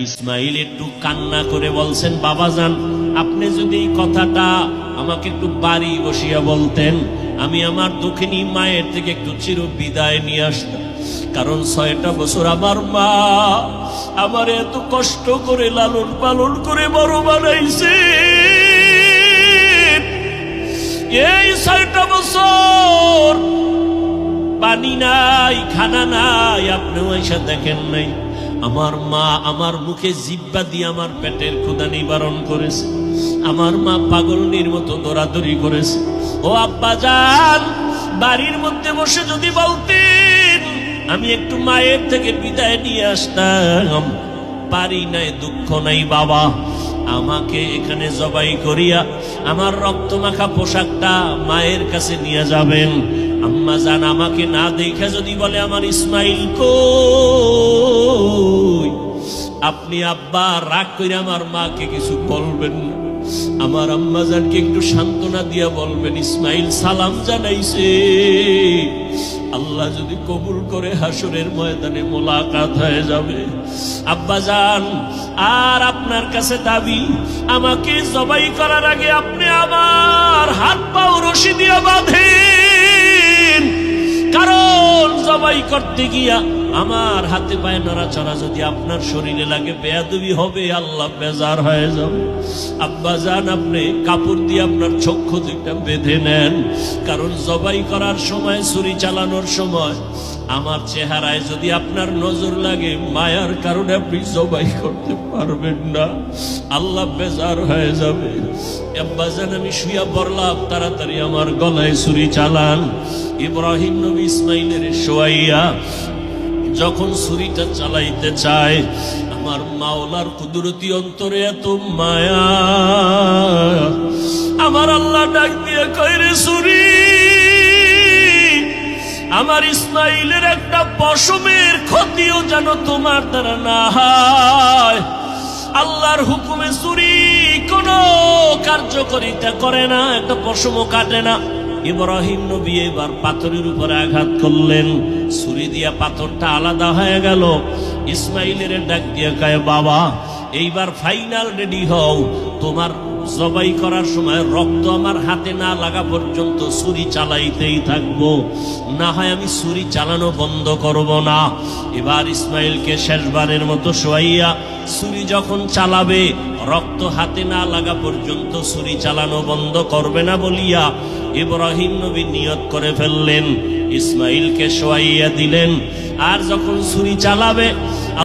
ইসমাইল একটু কান্না করে বলছেন, বাবাজান আপনি যদি এই কথাটা আমাকে একটু বাড়ি বসিয়া বলতেন, আমি আমার দুঃখিনী মায়ের থেকে একটু চির বিদায় নিয়ে আসতাম। কারণ 6টা বছর আমার মা আমার এত কষ্ট করে লালন পালন করে বড় বানাইছে। এই 6টা বছর পানি নাই, খানা নাই, আপনিও এসে দেখেন নাই। আমার মা আমার মুখে জিহ্বা দিয়ে আমার পেটের ক্ষুধা নিবারণ করেছে। আমার মা পাগলনির মতো দৌড়াদৌড়ি করেছে। ও আব্বাজান, বাড়ির মধ্যে বসে যদি বলতেন আমি একটু মায়ের থেকে বিদায় নিয়ে আসতাম। পারি নাই, দুঃখ নাই বাবা, আমাকে এখানে জবাই করিয়া আমার রক্তমাখা পোশাকটা মায়ের কাছে নিয়ে যাবেন। আম্মা জান আমাকে না দেখে যদি বলে আমার ইসমাইল কই, আপনি আব্বা রাগ করে আমার মাকে কিছু বলবেন না। আমার আম্মা জানকে একটু সান্ত্বনা দিয়া বলবেন ইসমাইল সালাম জানাইছে, আল্লাহ যদি কবুল করে হাসরের ময়দানে মোলাকাত হয়ে যাবে। আব্বা জান আর আপনার কাছে দাবি, আমাকে জবাই করার আগে আপনি আমার হাত পাও রশি দিয়া বাঁধেন। কারণ জবাই করতে গিয়া আমার হাতে পায়ে নড়াচড়া যদি আপনার শরীরে লাগে বেয়াদবি হবে, আল্লাহ বেজার হয়ে যাবে। আব্বা জান আপনি কাপড় দিয়ে আপনার চক্ষু দুইটা বেঁধে নেন। কারণ জবাই করার সময়, ছুরি চালানোর সময় আমার চেহারায় যদি আপনার নজর লাগে, মায়ার কারণে আপনি জবাই করতে পারবেন না, আল্লাহ বেজার হয়ে যাবে। আব্বা জান আমি শুয়া পড়লাম, তাড়াতাড়ি আমার গলায় ছুরি চালান। ইব্রাহিম নবী ইসমাইলের শোয়াইয়া যখন ছুরিটা চালাইতে চায়, আমার মাওলার কুদরতি অন্তরে এত মায়া, আমার আল্লাহ ডাক দিয়ে কয় রে ছুরি, আমার ইসমাইলের একটা পশমের ক্ষতিও যেন তোমার দ্বারা না হয়। আল্লাহর হুকুমে ছুরি কোনো কার্যকারিতা করে না, একটা পশমও কাটে না। ইব্রাহিম নবী এবার পাথরের উপরে আঘাত করলেন, ছুরি দিয়া পাথরটা আলাদা হয়ে গেল। ইসমাইলের ডাক দিয়ে কয় বাবা এইবার ফাইনাল রেডি হও, তোমার জবাই করার সময় রক্ত আমার হাতে না লাগা পর্যন্ত ছুরি চালাইতেই থাকবো, না হয় আমি ছুরি চালানো বন্ধ করব না। এবার ইসমাইলকে শেষবারের মতো শোয়াইয়া ছুরি যখন চালাবে, রক্ত হাতে না লাগা পর্যন্ত ছুরি চালানো বন্ধ করবে না বলিয়া ইব্রাহিম নবী নিয়ত করে ফেললেন। ইসমাইলকে শোয়াইয়া দিলেন, আর যখন ছুরি চালাবে